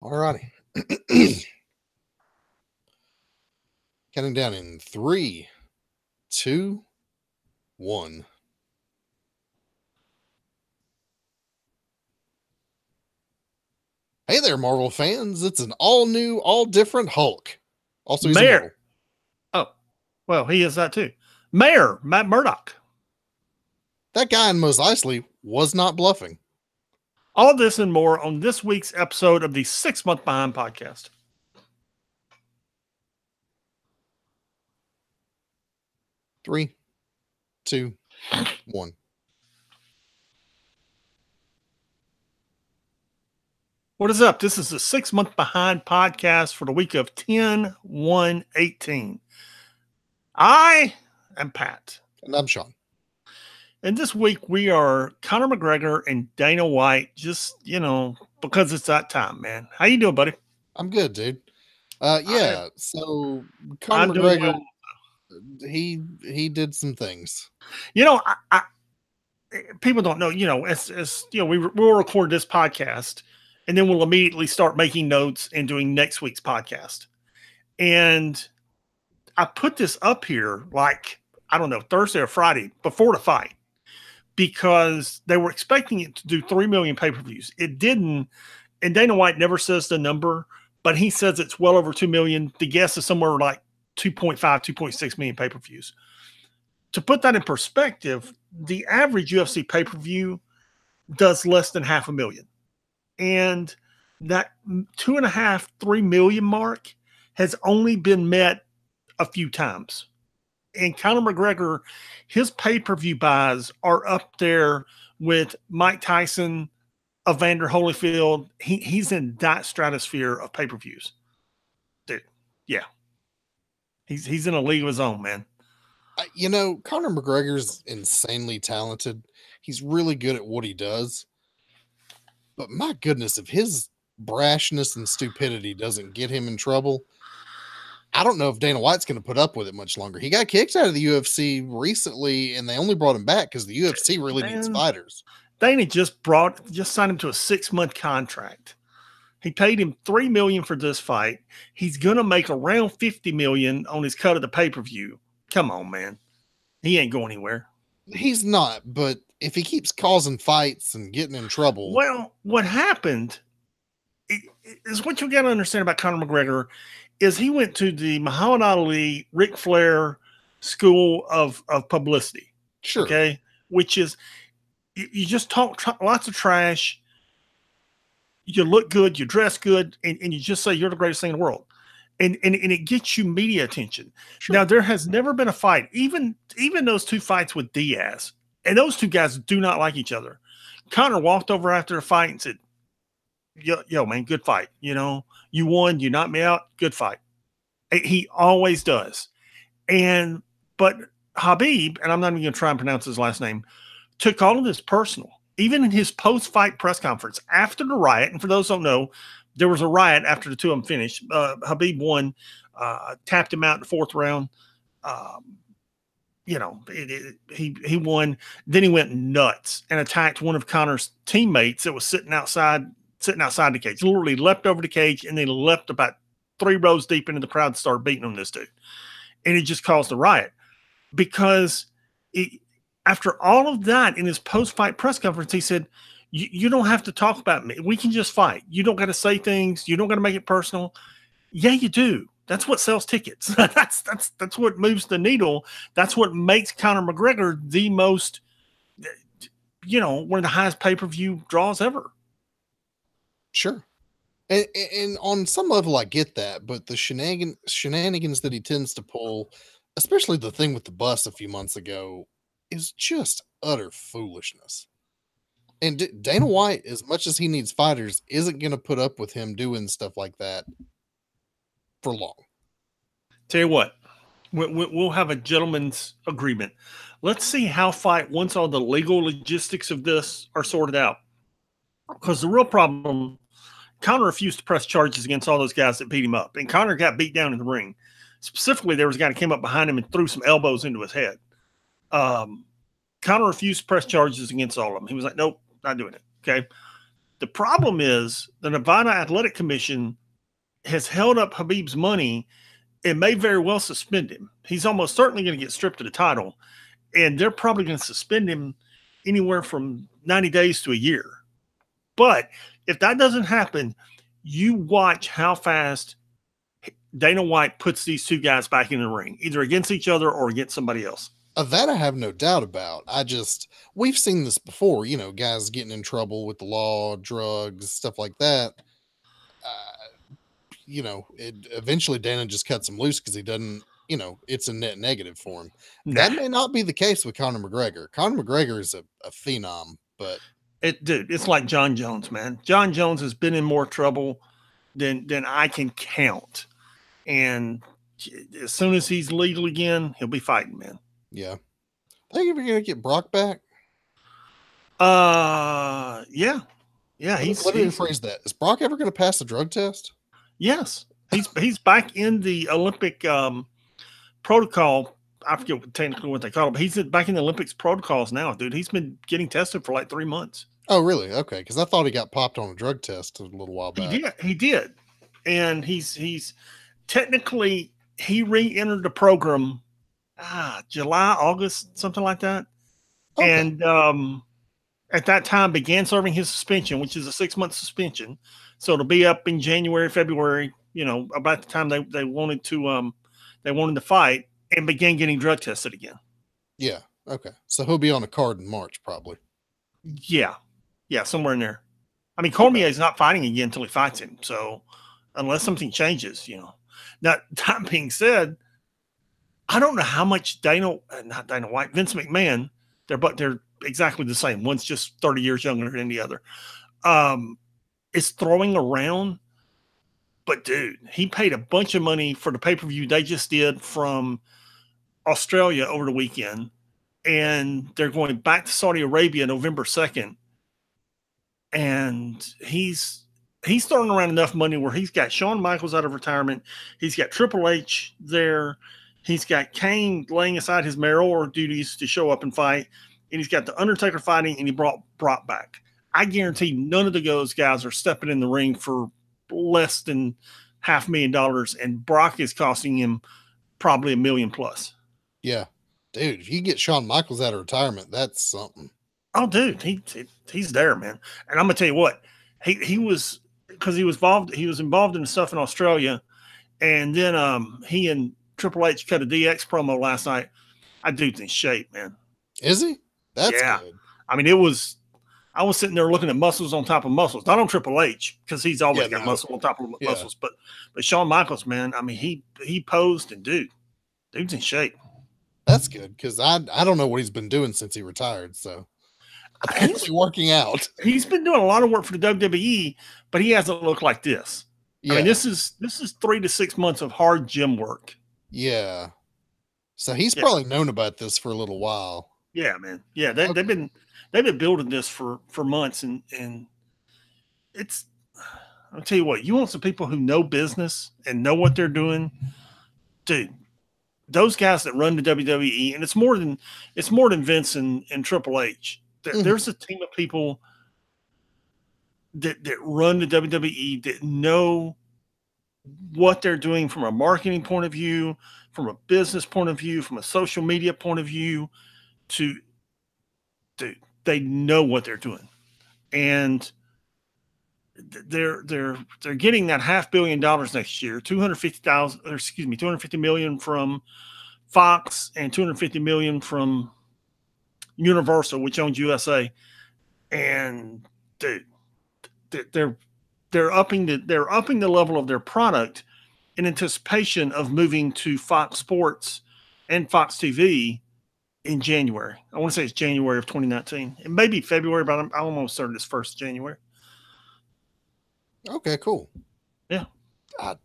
All righty. Counting down in three, two, one. Hey there, Marvel fans. It's an all new, all different Hulk. Also, he's Mayor. immortal. Oh, well, he is that too. Mayor Matt Murdock. That guy in Mos Eisley was not bluffing. All this and more on this week's episode of the 6 Month Behind podcast. Three, two, one. What is up? This is the 6 Month Behind podcast for the week of 10/1/18. I am Pat. And I'm Sean. And this week we are Conor McGregor and Dana White, just, because it's that time, man. How you doing, buddy? I'm good, dude. So Conor McGregor, he did some things. I people don't know, we'll record this podcast and then we'll immediately start making notes and doing next week's podcast. And I put this up here Thursday or Friday before the fight because they were expecting it to do 3 million pay-per-views. It didn't. And Dana White never says the number, but he says it's well over 2 million. The guess is somewhere like 2.5, 2.6 million pay-per-views. To put that in perspective, the average UFC pay-per-view does less than 500,000. And that 2.5, 3 million mark has only been met a few times. And Conor McGregor, his pay-per-view buys are up there with Mike Tyson, Evander Holyfield. He's in that stratosphere of pay-per-views. Dude, yeah. He's in a league of his own, man. Conor McGregor's insanely talented. He's really good at what he does. But my goodness, if his brashness and stupidity doesn't get him in trouble, I don't know if Dana White's going to put up with it much longer. He got kicked out of the UFC recently, and they only brought him back because the UFC really needs fighters. Dana just signed him to a 6-month contract. He paid him $3 million for this fight. He's going to make around $50 million on his cut of the pay-per-view. Come on, man. He ain't going anywhere. He's not, but if he keeps causing fights and getting in trouble. Well, what happened is what you got to understand about Conor McGregor is he went to the Muhammad Ali, Ric Flair school of publicity. Sure. Okay. Which is you just talk lots of trash. You look good, you dress good, and you just say you're the greatest thing in the world. And it gets you media attention. Sure. Now, there has never been a fight, even those two fights with Diaz, and those two guys do not like each other. Conor walked over after the fight and said, yo, man, good fight. You won, you knocked me out, good fight. He always does. But Habib, and I'm not even going to try and pronounce his last name, took all of this personal. Even in his post-fight press conference after the riot, and for those who don't know, there was a riot after the two of them finished. Habib won, tapped him out in the 4th round. He won. Then he went nuts and attacked one of Conor's teammates that was sitting outside the cage. Literally leapt over the cage and then leapt about 3 rows deep into the crowd and started beating on this dude. And it just caused a riot because after all of that in his post-fight press conference, he said, you don't have to talk about me. We can just fight. You don't got to say things. You don't got to make it personal. Yeah, you do. That's what sells tickets. That's what moves the needle. That's what makes Conor McGregor the most, one of the highest pay-per-view draws ever. Sure. And on some level, I get that, but the shenanigans that he tends to pull, especially the thing with the bus a few months ago, is just utter foolishness. And Dana White, as much as he needs fighters, isn't going to put up with him doing stuff like that for long. Tell you what, we'll have a gentleman's agreement. Let's see how once all the legal logistics of this are sorted out. Because the real problem, Conor refused to press charges against all those guys that beat him up. And Conor got beat down in the ring. Specifically, there was a guy that came up behind him and threw some elbows into his head. Conor refused to press charges against all of them. He was like, nope, not doing it. Okay. The problem is the Nevada Athletic Commission has held up Khabib's money and may very well suspend him. He's almost certainly going to get stripped of the title, and they're probably going to suspend him anywhere from 90 days to a year. But if that doesn't happen, you watch how fast Dana White puts these two guys back in the ring, either against each other or against somebody else. That I have no doubt about. We've seen this before, guys getting in trouble with the law, drugs, stuff like that. Eventually Dana just cuts him loose because he doesn't, it's a net negative for him. That may not be the case with Conor McGregor. Conor McGregor is a phenom, but it's like John Jones, man. John Jones has been in more trouble than I can count. And as soon as he's legal again, he'll be fighting, man. Yeah. Think you're gonna get Brock back? Yeah. Let me rephrase that. Is Brock ever gonna pass the drug test? Yes. He's back in the Olympic protocol. I forget technically what they call it, but he's back in the Olympics protocols now, dude. He's been getting tested for like 3 months. Oh, really? Okay, because I thought he got popped on a drug test a little while back. He did. And he's technically, he re-entered the program July, August, something like that. Okay. And at that time began serving his suspension, which is a 6-month suspension. So it'll be up in January, February, about the time they wanted to fight, and began getting drug tested again. Yeah. Okay. So he'll be on a card in March, probably. Yeah. Yeah. Somewhere in there. I mean, Cormier is not fighting again until he fights him. So unless something changes, Now, that being said, I don't know how much not Dana White, Vince McMahon, they're exactly the same. One's just 30 years younger than the other. Is throwing around, but dude, he paid a bunch of money for the pay-per-view they just did from Australia over the weekend, and they're going back to Saudi Arabia November 2nd. And he's throwing around enough money where he's got Shawn Michaels out of retirement. He's got Triple H there. He's got Kane laying aside his mayoral duties to show up and fight. And he's got The Undertaker fighting, and he brought Brock back. I guarantee none of those guys are stepping in the ring for less than $500,000, and Brock is costing him probably $1 million plus. Yeah. Dude, if you get Shawn Michaels out of retirement, that's something. Oh, dude, he's there, man. And I'm gonna tell you what, he was, because he was involved in stuff in Australia, and then he and Triple H cut a DX promo last night. That dude's in shape, man. Is he? That's good. I mean, I was sitting there looking at muscles on top of muscles, not on Triple H, because he's always got muscle on top of muscles, but Shawn Michaels, man, I mean, he posed, and dude's in shape. That's good, because I don't know what he's been doing since he retired, so apparently working out. He's been doing a lot of work for the WWE, but he hasn't looked like this. Yeah. I mean, this is 3 to 6 months of hard gym work. Yeah. So he's probably known about this for a little while. Yeah, man. Yeah, they've been building this for months, and it's, I'll tell you what, you want some people who know business and know what they're doing, dude. Those guys that run the WWE, and it's more than Vince and Triple H. There's a team of people that run the WWE that know what they're doing from a marketing point of view, from a business point of view, from a social media point of view. They know what they're doing, and they're getting that $500 million next year, $250 million from Fox and $250 million from Universal, which owns USA, and they're upping the level of their product in anticipation of moving to Fox Sports and Fox TV in January. I want to say it's January of 2019. It may be February, but I'm almost certain it's 1st January. Okay, cool. Yeah.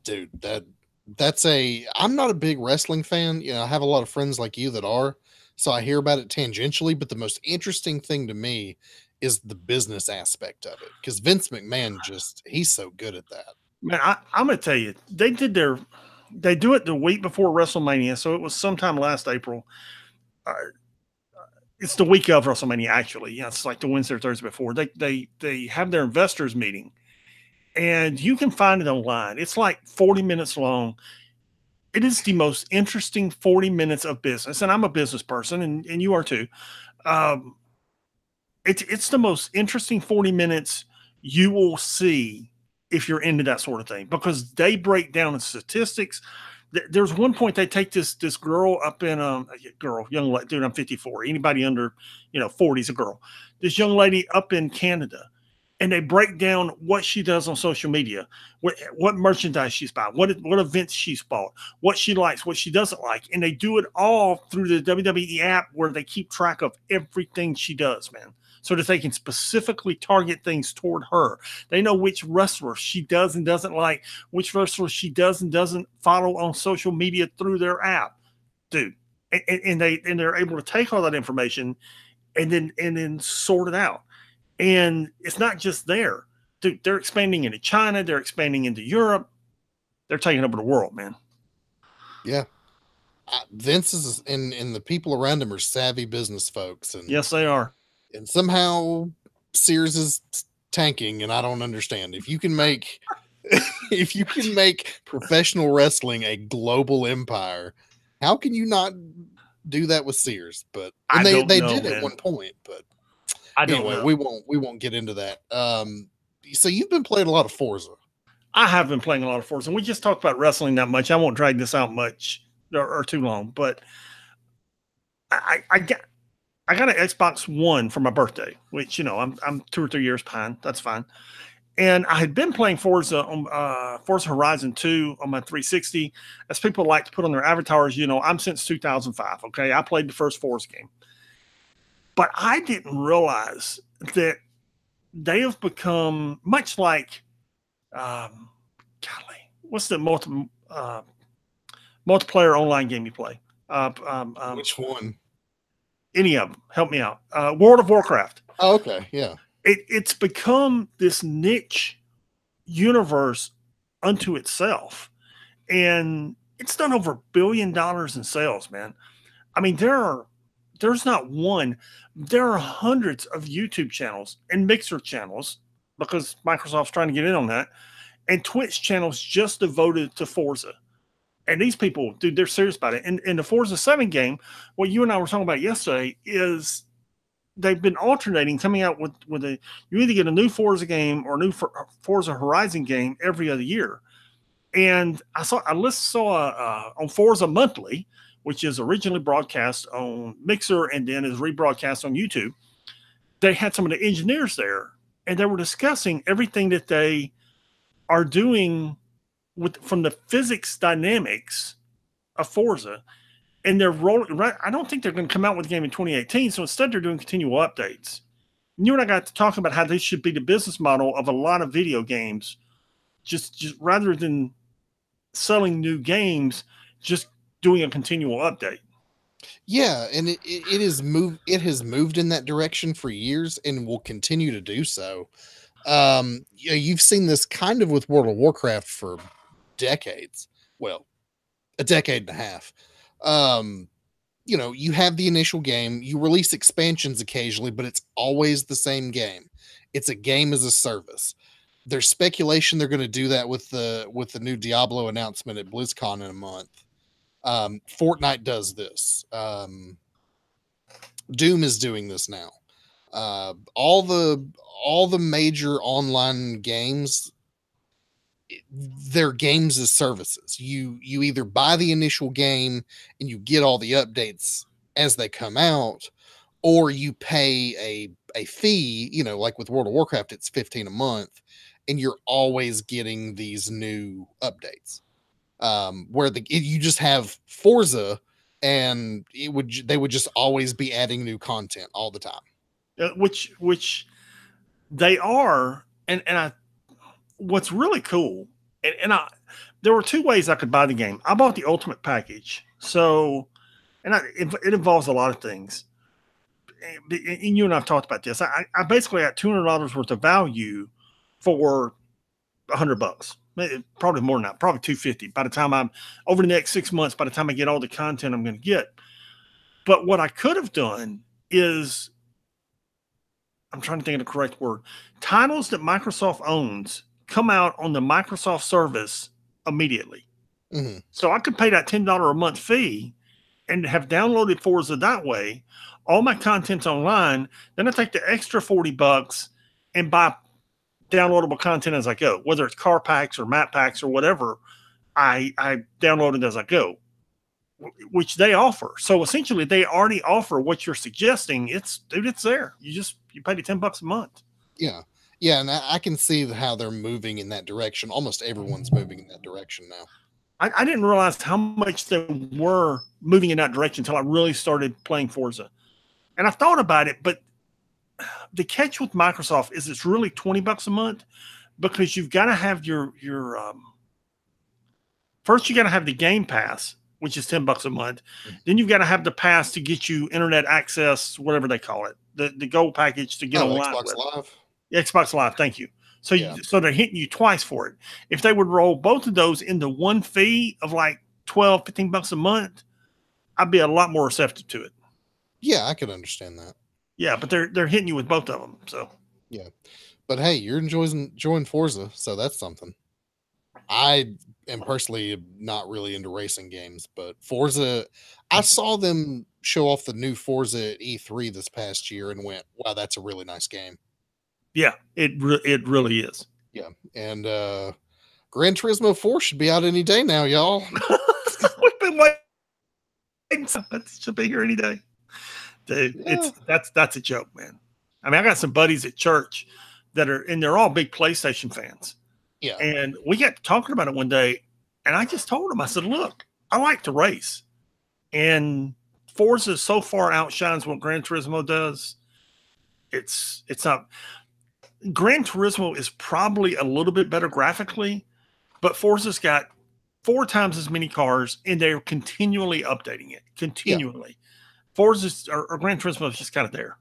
Dude, I'm not a big wrestling fan. I have a lot of friends like you that are, so I hear about it tangentially, but the most interesting thing to me is the business aspect of it, because Vince McMahon he's so good at that. Man, I'm going to tell you, they do it the week before WrestleMania, so it was sometime last April. it's the week of WrestleMania. Actually, yeah, it's like the Wednesday or Thursday before. They have their investors meeting, and you can find it online. It's like 40 minutes long. It is the most interesting 40 minutes of business, and I'm a business person, and you are too. Um, it's the most interesting 40 minutes you will see if you're into that sort of thing, because they break down the statistics. There's one point they take this girl up in young lady, dude, I'm 54. Anybody under 40 is a girl. This young lady up in Canada, and they break down what she does on social media, what merchandise she's buying, what events she's bought, what she likes, what she doesn't like, and they do it all through the WWE app, where they keep track of everything she does, man, so that they can specifically target things toward her. They know which wrestlers she does and doesn't like, which wrestlers she does and doesn't follow on social media through their app, dude. And they're able to take all that information and then sort it out. And it's not just there. Dude, they're expanding into China. They're expanding into Europe. They're taking over the world, man. Yeah. Vince is and the people around him are savvy business folks. And yes, they are. And somehow Sears is tanking, and I don't understand. If you can make professional wrestling a global empire, how can you not do that with Sears? But they did at one point, but anyway, we won't get into that. So you've been playing a lot of Forza. I have been playing a lot of Forza, and we just talked about wrestling that much. I won't drag this out much or too long, but I got an Xbox One for my birthday, which I'm 2 or 3 years behind. That's fine. And I had been playing Forza Horizon 2 on my 360. As people like to put on their avatars, I'm since 2005. Okay, I played the first Forza game, but I didn't realize that they have become much like, what's the multiplayer online game you play? Which one? Any of them. Help me out. World of Warcraft. Oh, okay. Yeah. It's become this niche universe unto itself. And it's done over $1 billion in sales, man. I mean, there's not one. There are hundreds of YouTube channels and Mixer channels, because Microsoft's trying to get in on that, and Twitch channels just devoted to Forza. And these people, dude, they're serious about it. And in the Forza 7 game, what you and I were talking about yesterday is they've been alternating, coming out with you either get a new Forza game or a new Forza Horizon game every other year. And I saw on Forza Monthly, which is originally broadcast on Mixer and then is rebroadcast on YouTube. They had some of the engineers there, and they were discussing everything that they are doing from the physics dynamics of Forza, and they're rolling. Right, I don't think they're going to come out with a game in 2018. So instead, they're doing continual updates. And you and I got to talk about how this should be the business model of a lot of video games, just rather than selling new games, just doing a continual update. Yeah, and it has moved. It has moved in that direction for years, and will continue to do so. You've seen this kind of with World of Warcraft for decades. Well, a decade and a half. You have the initial game, you release expansions occasionally, but it's always the same game. It's a game as a service. There's speculation they're going to do that with the new Diablo announcement at BlizzCon in a month. Fortnite does this. Doom is doing this now. All the major online games, they're games as services. You either buy the initial game and you get all the updates as they come out, or you pay a fee, like with World of Warcraft, it's $15 a month, and you're always getting these new updates. Where you just have Forza, and they would just always be adding new content all the time. Which they are, and what's really cool, there were two ways I could buy the game. I bought the Ultimate Package, so it involves a lot of things. And you and I have talked about this. I basically got $200 worth of value for $100. Probably more than that, probably $250 by the time I'm over the next 6 months, by the time I get all the content I'm going to get. But what I could have done is, I'm trying to think of the correct word, titles that Microsoft owns come out on the Microsoft service immediately. Mm-hmm. So I could pay that $10 a month fee and have downloaded Forza that way. All my content's online. Then I take the extra $40 and buy downloadable content as I go, whether it's car packs or map packs or whatever. I download it as I go, which they offer. So essentially, they already offer what you're suggesting. It's there. You pay the $10 a month. Yeah. Yeah, and I can see how they're moving in that direction. Almost everyone's moving in that direction now. I didn't realize how much they were moving in that direction until I really started playing Forza. And I thought about it, but the catch with Microsoft is it's really $20 a month because you've got to have your first you got to have the Game Pass, which is $10 a month. Mm-hmm. Then you've got to have the pass to get you internet access, whatever they call it, the gold package to get online. Xbox Live. Xbox Live, thank you. So, so they're hitting you twice for it. If they would roll both of those into one fee of like $12, $15 a month, I'd be a lot more receptive to it. Yeah, I could understand that. Yeah, but they're hitting you with both of them. So yeah, but hey, you're enjoying Forza, so that's something. I am personally not really into racing games, but Forza, I saw them show off the new Forza at E3 this past year and went, "Wow, that's a really nice game." Yeah, it really is. Yeah, and Gran Turismo 4 should be out any day now, y'all. We've been waiting. It should be here any day. Dude, yeah. That's a joke, man. I mean, I got some buddies at church they're all big PlayStation fans. Yeah. And we got talking about it one day, and I just told them, I said, look, I like to race. And Forza so far outshines what Gran Turismo does. It's not. Gran Turismo is probably a little bit better graphically, but Forza's got 4 times as many cars, and they're continually updating it. Continually. Yeah. Forza's or Gran Turismo is just kind of there.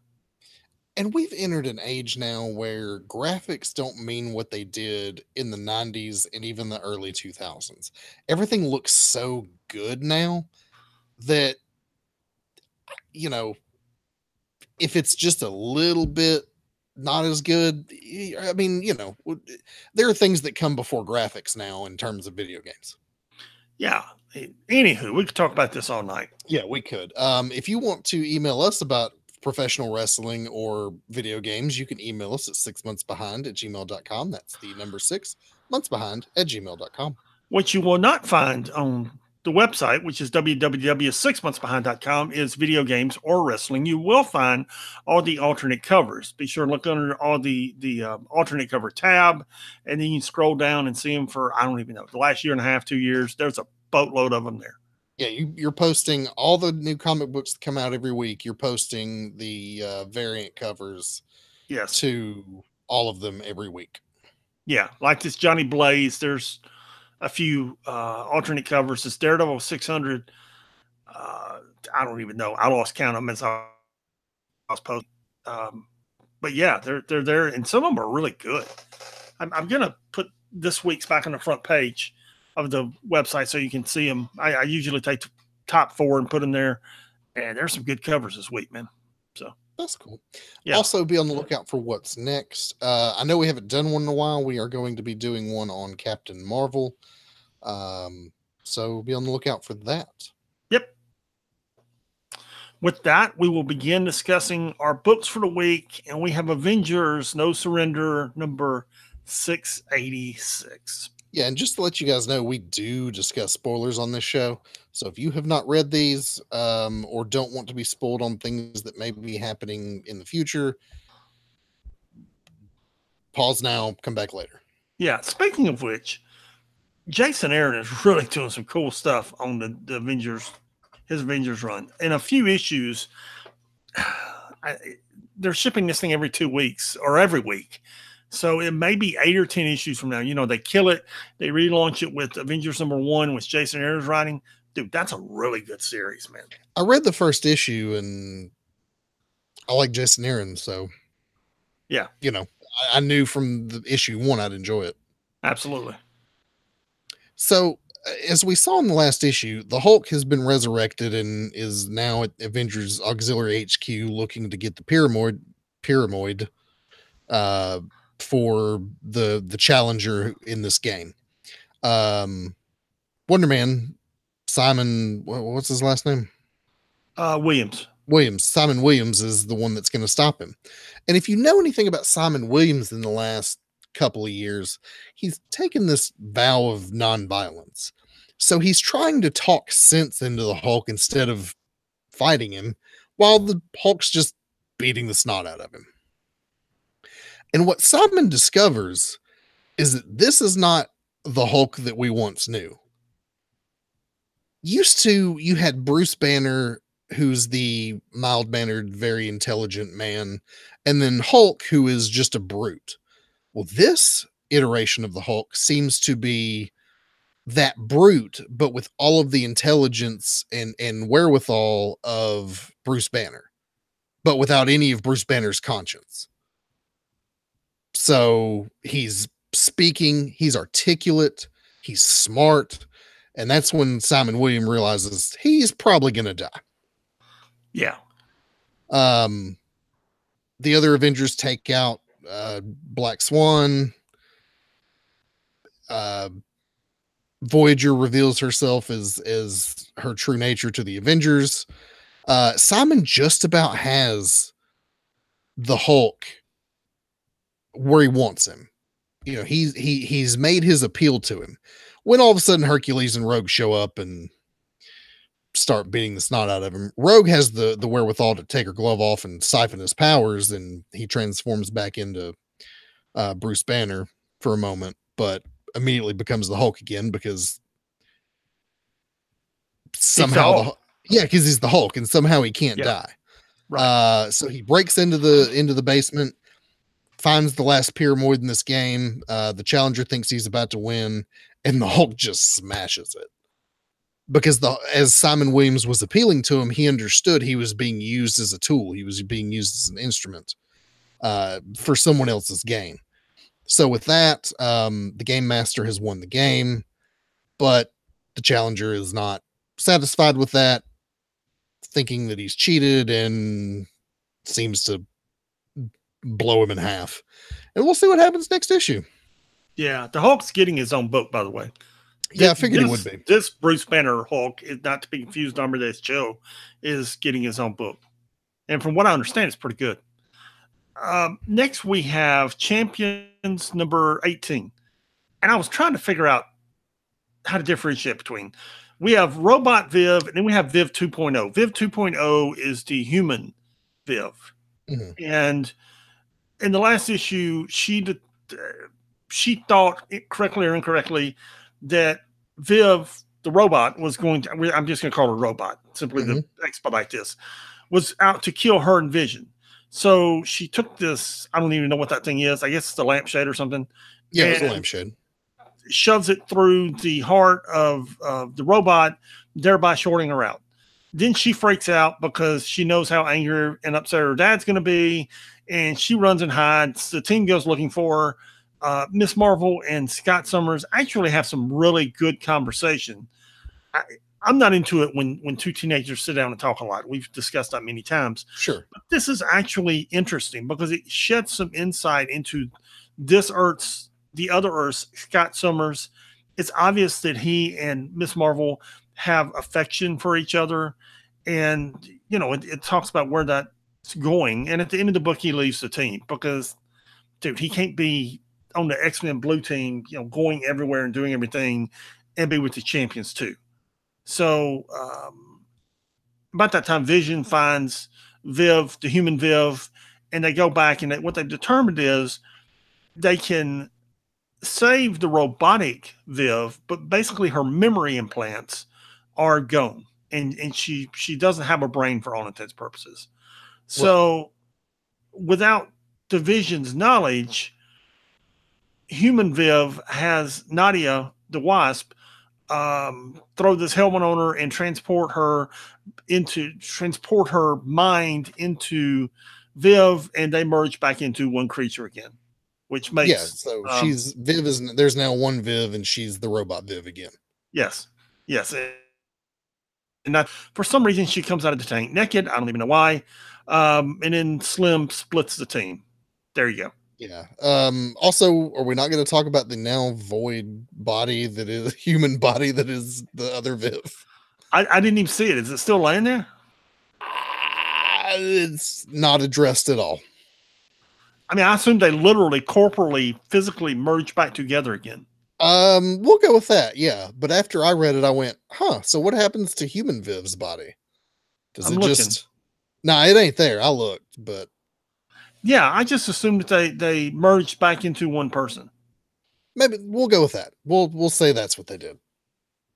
And we've entered an age now where graphics don't mean what they did in the 90s and even the early 2000s. Everything looks so good now that, you know, if it's just a little bit not as good, I mean, you know, there are things that come before graphics now in terms of video games. Yeah. Anywho, we could talk about this all night. Yeah, we could. If you want to email us about professional wrestling or video games, you can email us at 6monthsbehind@gmail.com. That's the number 6 months behind @gmail.com. What you will not find on the website, which is www.6monthsbehind.com, is video games or wrestling. You will find all the alternate covers. Be sure to look under all the alternate cover tab, and then you can scroll down and see them for, I don't even know, the last year and a half, 2 years. There's a boatload of them there. Yeah, you're posting all the new comic books that come out every week. You're posting the variant covers, yes, to all of them every week. Yeah, like this Johnny Blaze. There's a few alternate covers. This Daredevil 600. I don't even know. I lost count of them as I was posting. But yeah, they're there, and some of them are really good. I'm gonna put this week's back on the front page of the website so you can see them. I usually take the top 4 and put them there, and there's some good covers this week, man. So that's cool. Yeah. Also, be on the lookout for what's next. I know we haven't done one in a while. We are going to be doing one on Captain Marvel. So be on the lookout for that. Yep. With that, we will begin discussing our books for the week, and we have Avengers No Surrender number 686. Yeah, and just to let you guys know, we do discuss spoilers on this show. So if you have not read these or don't want to be spoiled on things that may be happening in the future, pause now, come back later. Yeah, speaking of which, Jason Aaron is really doing some cool stuff on the Avengers, his Avengers run. In a few issues, they're shipping this thing every 2 weeks or every week. So it may be 8 or 10 issues from now. You know, they kill it. They relaunch it with Avengers #1, which Jason Aaron's writing. Dude, that's a really good series, man. I read the first issue, and I like Jason Aaron. So, yeah, you know, I knew from the issue 1 I'd enjoy it. Absolutely. So as we saw in the last issue, the Hulk has been resurrected and is now at Avengers Auxiliary HQ looking to get the pyramid uh, for the challenger in this game. Wonder Man, what's his last name? Williams. Simon Williams is the one that's going to stop him. And if you know anything about Simon Williams in the last couple of years, he's taken this vow of nonviolence. So he's trying to talk sense into the Hulk instead of fighting him, while the Hulk's just beating the snot out of him. And what Simon discovers is that this is not the Hulk that we once knew. Used to, you had Bruce Banner, who's the mild-mannered, very intelligent man, and then Hulk, who is just a brute. Well, this iteration of the Hulk seems to be that brute, but with all of the intelligence and wherewithal of Bruce Banner, but without any of Bruce Banner's conscience. So he's speaking, he's articulate, he's smart, and that's when Simon Williams realizes he's probably going to die. Yeah. The other Avengers take out Black Swan. Voyager reveals herself as her true nature to the Avengers. Simon just about has the Hulk where he wants him. You know, he's made his appeal to him. When all of a sudden Hercules and Rogue show up and start beating the snot out of him, Rogue has the wherewithal to take her glove off and siphon his powers, and he transforms back into Bruce Banner for a moment, but immediately becomes the Hulk again because somehow because he's the Hulk and somehow he can't die. Right. So he breaks into the basement, finds the last pyramid in this game. The challenger thinks he's about to win, and the Hulk just smashes it. Because as Simon Williams was appealing to him, he understood he was being used as a tool. He was being used as an instrument for someone else's gain. So with that, the game master has won the game, but the challenger is not satisfied with that, thinking that he's cheated and seems to blow him in half. And we'll see what happens next issue. Yeah, the Hulk's getting his own book, by the way. Yeah, I figured he would be. This Bruce Banner Hulk is not to be confused. Armadeus Joe is getting his own book, and from what I understand, it's pretty good. Next, we have Champions number 18, and I was trying to figure out how to differentiate between. We have Robot Viv, and then we have Viv 2.0. Viv 2.0 is the human Viv, and in the last issue, she thought correctly or incorrectly that Viv, the robot, was going to, I'm just going to call her Robot, simply to expedite this, was out to kill her and Vision. So she took this, I don't even know what that thing is. I guess it's a lampshade or something. Yeah, it's a lampshade. Shoves it through the heart of the robot, thereby shorting her out. Then she freaks out because she knows how angry and upset her dad's going to be, and she runs and hides. The team goes looking for her. Miss Marvel and Scott Summers actually have some really good conversation. I'm not into it when two teenagers sit down and talk a lot. We've discussed that many times. Sure. But this is actually interesting because it sheds some insight into this Earth's, the other Earth's, Scott Summers. It's obvious that he and Miss Marvel have affection for each other. And, you know, it talks about where that's going. And at the end of the book, he leaves the team because, dude, he can't be on the X-Men Blue team, you know, going everywhere and doing everything and be with the champions too. So about that time, Vision finds Viv, the human Viv, and they go back, and what they've determined is they can save the robotic Viv, but basically her memory implants are gone, and she doesn't have a brain for all intents and purposes. So without the Vision's knowledge, human Viv has Nadia, the Wasp, throw this helmet on her and transport her mind into Viv, and they merge back into one creature again, which makes so Viv there's now one Viv, and she's the robot Viv again. Yes. Yes. And that, for some reason, she comes out of the tank naked. I don't even know why. And then Slim splits the team. There you go. Yeah. Also, are we not going to talk about the now void body that is human body that is the other Viv? I didn't even see it. Is it still laying there? It's not addressed at all. I mean, I assume they literally, corporally, physically merge back together again. We'll go with that, yeah. But after I read it, I went, huh, so what happens to human Viv's body? Does I'm it looking. just Nah, it ain't there. I looked, but Yeah, I just assumed that they merged back into one person. maybe we'll go with that. We'll say that's what they did.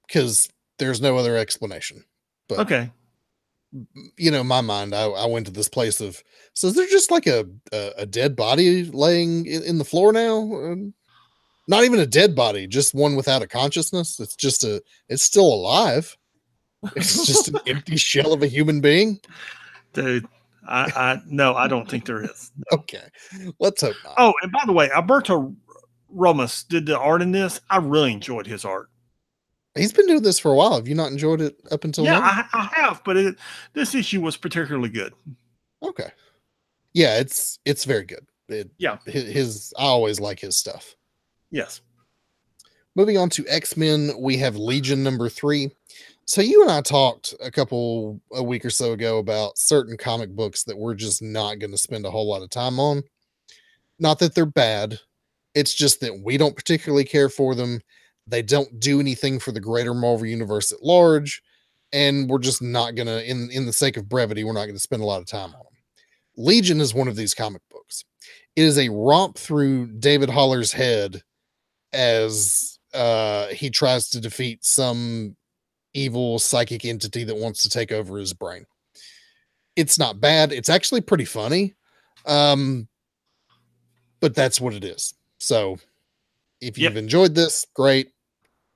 Because there's no other explanation. But Okay. you know, my mind, I went to this place of, so is there just like a dead body laying in the floor now? Not even a dead body, just one without a consciousness. It's still alive. It's just an empty shell of a human being. Dude, no, I don't think there is. No. Okay, let's hope not. Oh, and by the way, Alberto Romas did the art in this. I really enjoyed his art. He's been doing this for a while. Have you not enjoyed it up until Yeah, now? I have, but this issue was particularly good. Okay. Yeah, it's very good. Yeah. His I always like his stuff. Yes. Moving on to X-Men, we have Legion number 3. So you and I talked a week or so ago about certain comic books that we're just not going to spend a whole lot of time on. Not that they're bad. It's just that we don't particularly care for them. They don't do anything for the greater Marvel universe at large, and we're just not going to in the sake of brevity, we're not going to spend a lot of time on them. Legion is one of these comic books. It is a romp through David Holler's head as he tries to defeat some evil psychic entity that wants to take over his brain. It's not bad. It's actually pretty funny. But that's what it is. So if you've enjoyed this, great.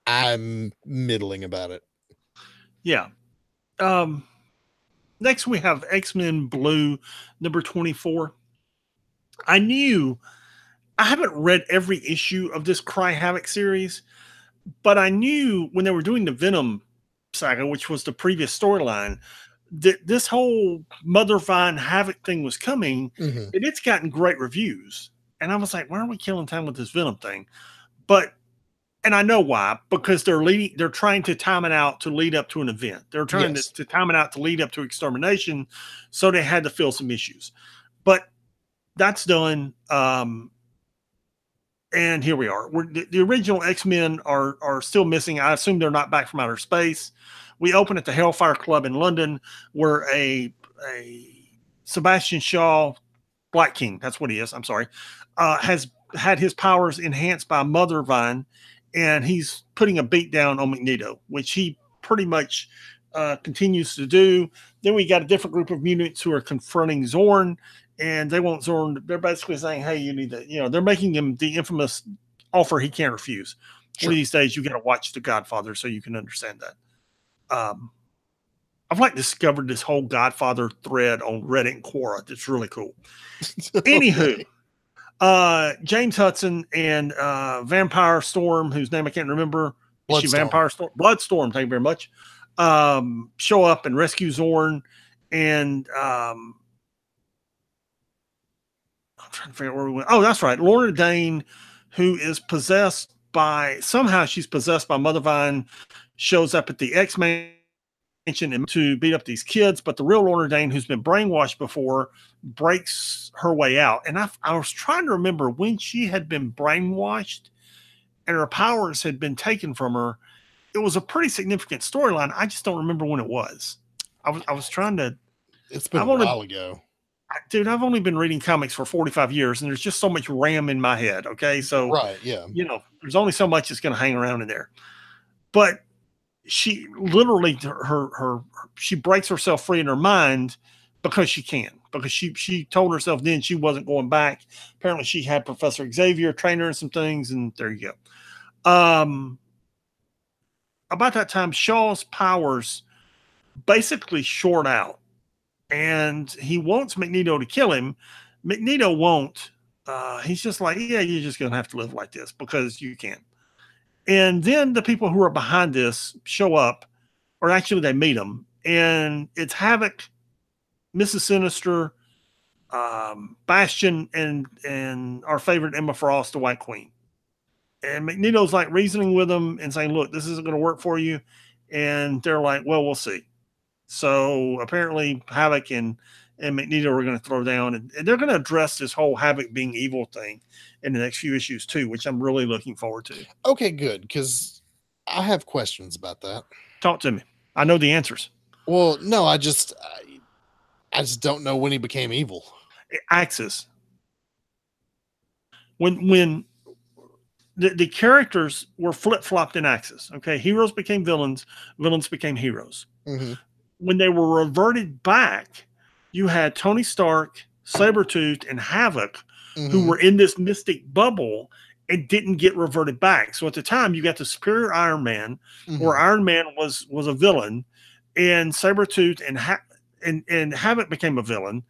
I'm middling about it. Yeah. Next we have X-Men Blue number 24. I haven't read every issue of this Cry Havoc series, but I knew when they were doing the Venom saga, which was the previous storyline, that this whole Mother Vine Havoc thing was coming, and it's gotten great reviews. And I was like, why are we killing time with this Venom thing? And I know why, because they're trying to time it out to lead up to an event. They're trying to time it out to lead up to extermination. So they had to fill some issues, but that's done. And here we are. The original X-Men are still missing. I assume they're not back from outer space. We open at the Hellfire Club in London, where a Sebastian Shaw, Black King, that's what he is, I'm sorry, has had his powers enhanced by Mother Vine, and he's putting a beat down on Magneto, which he pretty much continues to do. Then we got a different group of mutants who are confronting Zorn, and they want Zorn. They're basically saying, hey, you need to, they're making him the infamous offer he can't refuse. Sure. One of these days, you got to watch The Godfather so you can understand that. I've discovered this whole Godfather thread on Reddit and Quora. That's really cool. Anywho, James Hudson and Vampire Storm, whose name I can't remember. Vampire Storm? Bloodstorm, thank you very much. Show up and rescue Zorn. And I'm trying to figure out where we went. Oh, that's right. Lorna Dane, who is possessed by, somehow she's possessed by Mother Vine, shows up at the X-Mansion to beat up these kids, but the real Lorna Dane, who's been brainwashed before, breaks her way out. And I was trying to remember when she had been brainwashed and her powers had been taken from her. It was a pretty significant storyline. I just don't remember when it was. I was trying to. It's been a while ago. Dude, I've only been reading comics for 45 years, and there's just so much RAM in my head. Okay, so right, yeah, there's only so much that's going to hang around in there. But she literally she breaks herself free in her mind because she can, because she told herself then she wasn't going back. Apparently she had Professor Xavier train her in some things, and there you go. About that time, Shaw's powers basically short out, and he wants Magneto to kill him. Magneto won't. He's just like, yeah, you're just gonna have to live like this because you can. And then the people who are behind this show up, or actually they meet them, and it's Havoc, Mrs. Sinister, Bastion, and our favorite Emma Frost, the White Queen. And Magneto's like reasoning with them and saying, look, this isn't going to work for you. And they're like, well, we'll see. So apparently Havoc and Magneto are going to throw down, and they're going to address this whole Havoc being evil thing in the next few issues too, which I'm really looking forward to. Okay, good, because I have questions about that. Talk to me. I know the answers. Well, no, I just don't know when he became evil. Axis. When the characters were flip-flopped in Axis. Okay, heroes became villains, villains became heroes. Mm-hmm. When they were reverted back, you had Tony Stark, Sabretooth, and Havoc, who were in this mystic bubble and didn't get reverted back. So at the time, you got the Superior Iron Man, where Iron Man was a villain, and Sabretooth and Havoc became a villain.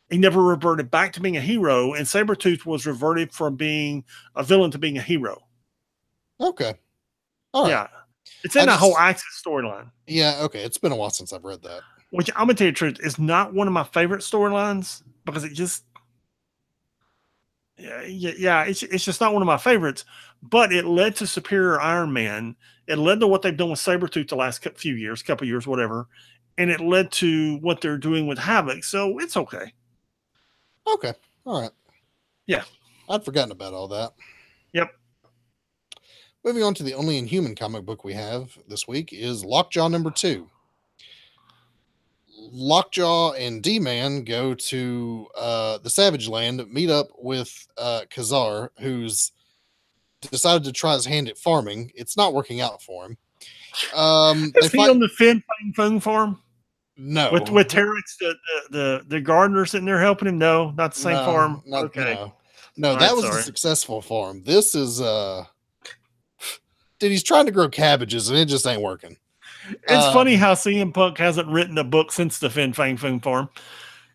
He never reverted back to being a hero, and Sabretooth was reverted from being a villain to being a hero. Okay. All right. Yeah. It's in the whole Axis storyline. Yeah, okay. It's been a while since I've read that. Which, I'm going to tell you the truth, is not one of my favorite storylines because it just... Yeah, it's just not one of my favorites, but it led to Superior Iron Man. It led to what they've done with Sabretooth the last couple years, whatever. And it led to what they're doing with Havoc, so it's okay. Okay. All right. Yeah. I'd forgotten about all that. Yep. Moving on to the only Inhuman comic book we have this week is Lockjaw #2. Lockjaw and D-Man go to the Savage Land, meet up with Kazar, who's decided to try his hand at farming. It's not working out for him. Is he on the Fin Fang Foom farm? No. With Terex, the gardener sitting there helping him? No, not the same farm. Okay. No, that was a successful farm. This is dude, he's trying to grow cabbages and it just ain't working. It's funny how CM Punk hasn't written a book since the Fin Fang Foom farm.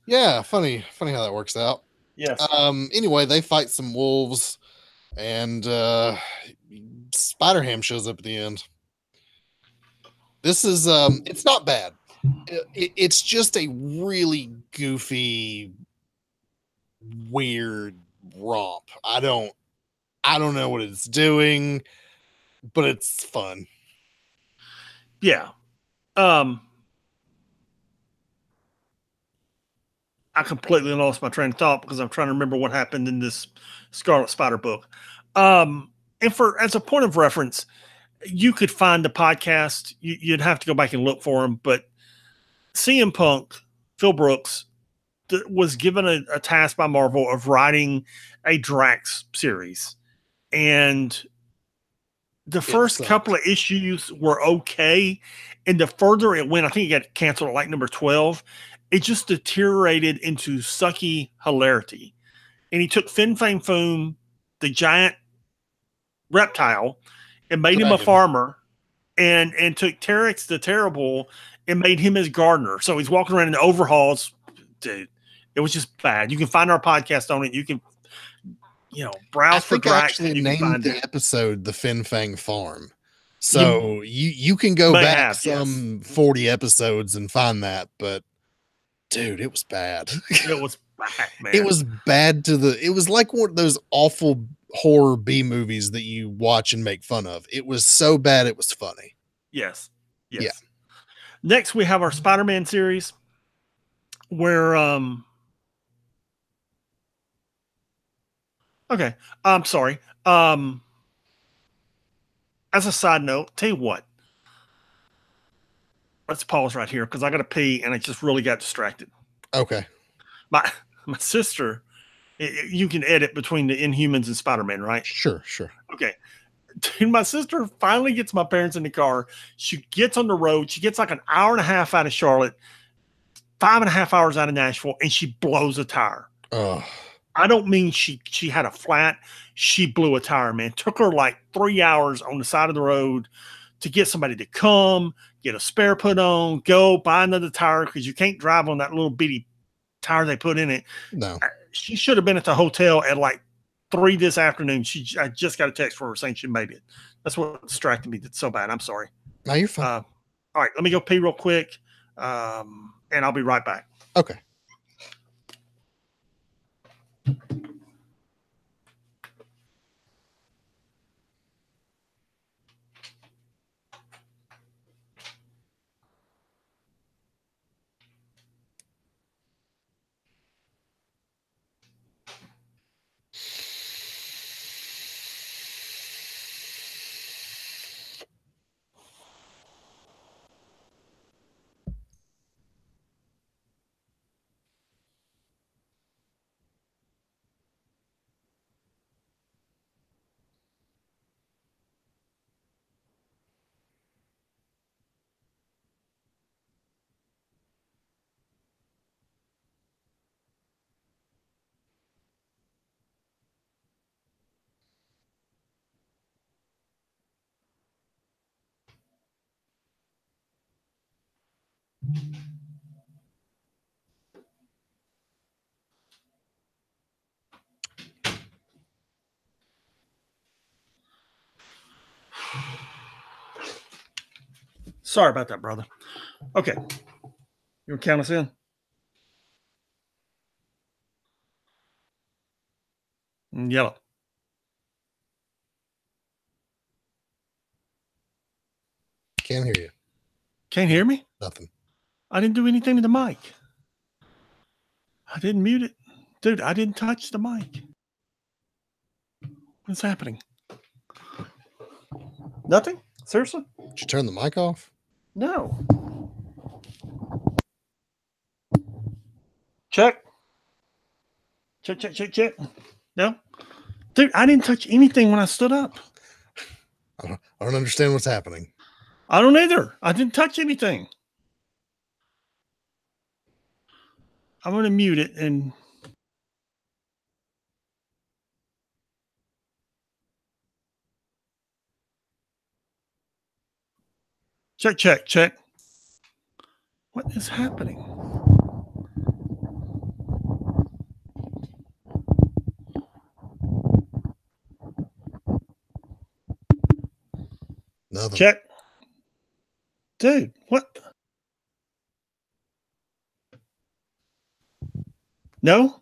Yeah, funny how that works out. Yes. Anyway, they fight some wolves and Spider-Ham shows up at the end. This is it's not bad. It's just a really goofy, weird romp. I don't know what it's doing, but it's fun. Yeah. I completely lost my train of thought because I'm trying to remember what happened in this Scarlet Spider book. And as a point of reference, you could find the podcast. You'd have to go back and look for them, but CM Punk, Phil Brooks, was given a task by Marvel of writing a Drax series. And the first couple of issues were okay. And the further it went, I think it got canceled at like number 12. It just deteriorated into sucky hilarity. And he took Fin Fang Foom, the giant reptile, and made him a farmer. And took Terex the Terrible and made him his gardener. So he's walking around in the overhauls. Dude, it was just bad. You can find our podcast on it. You can, browse for Drax. I actually named the episode The Fin Fang Farm. So you can go back 40 episodes and find that. But, dude, it was bad. It was bad, man. It was bad it was like one of those awful horror B movies that you watch and make fun of. It was so bad it was funny. Yes. Yeah. Next, we have our Spider-Man series where, okay, I'm sorry. As a side note, tell you what, let's pause right here because I got to pee and I just really got distracted. Okay. My sister, you can edit between the Inhumans and Spider-Man, right? Sure. Okay. Dude, my sister finally gets my parents in the car. She gets on the road. She gets like an hour and a half out of Charlotte, 5.5 hours out of Nashville, and she blows a tire. Oh. I don't mean she had a flat. She blew a tire, man. It took her like 3 hours on the side of the road to get somebody to come, get a spare put on, go buy another tire because you can't drive on that little bitty tire they put in it. No. She should have been at the hotel at like 3 this afternoon. I just got a text from her saying she made it. That's what distracted me so bad. I'm sorry. No, you're fine. All right, let me go pee real quick, and I'll be right back. Okay. Sorry about that, brother. Okay. You want to count us in? Yellow. Can't hear you. Can't hear me? Nothing. I didn't do anything to the mic. I didn't mute it. Dude, I didn't touch the mic. What's happening? Nothing? Seriously? Did you turn the mic off? No. Check. Check, check, check, check. No? Dude, I didn't touch anything when I stood up. I don't understand what's happening. I don't either. I didn't touch anything. I'm going to mute it and... Check, check, check. What is happening? Nothing. Check. Dude, what? No?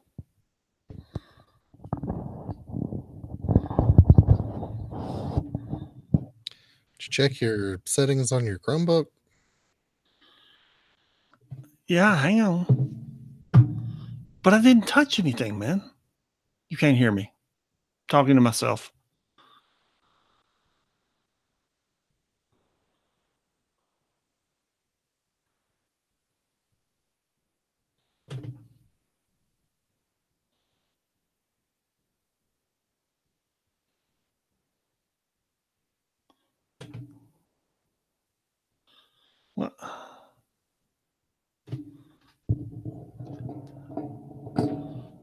Did you check your settings on your Chromebook? Yeah, hang on. But I didn't touch anything, man. You can't hear me. Talking to myself. What?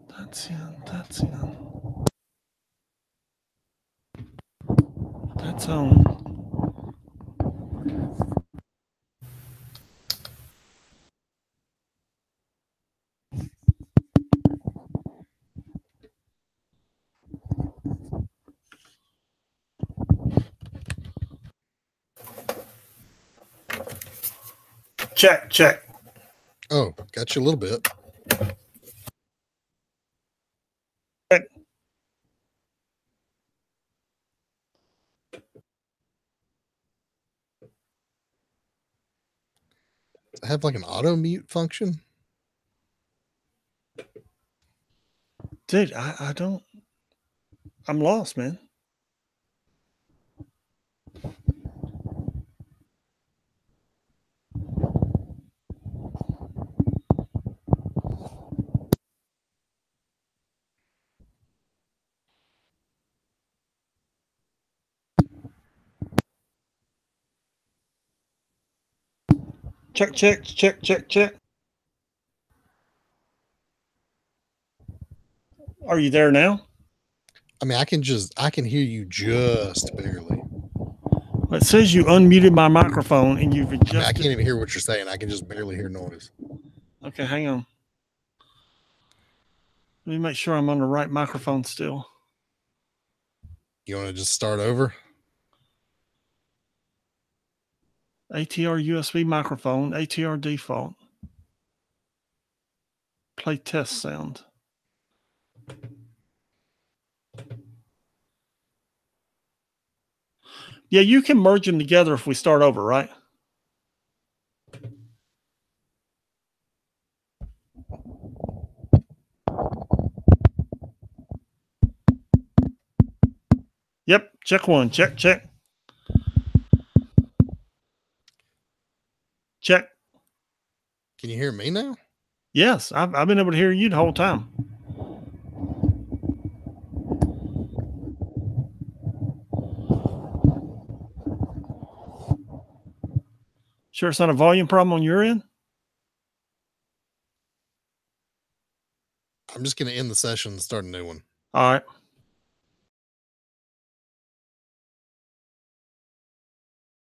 That's in. That's in. That's on. Check, check. Oh, got you a little bit. Check. Does it have like an auto mute function? Dude, I don't. I'm lost, man. Check, check, check, check, check. Are you there now? I mean, I can hear you just barely. Well, it says you unmuted my microphone and you've adjusted. I mean, I can't even hear what you're saying. I can just barely hear noise. Okay, hang on. Let me make sure I'm on the right microphone still. You want to just start over? ATR USB microphone, ATR default. Play test sound. Yeah, you can merge them together if we start over, right? Yep, check one, check. Check. Can you hear me now? Yes, I've been able to hear you the whole time. Sure it's not a volume problem on your end? I'm just going to end the session and start a new one. All right.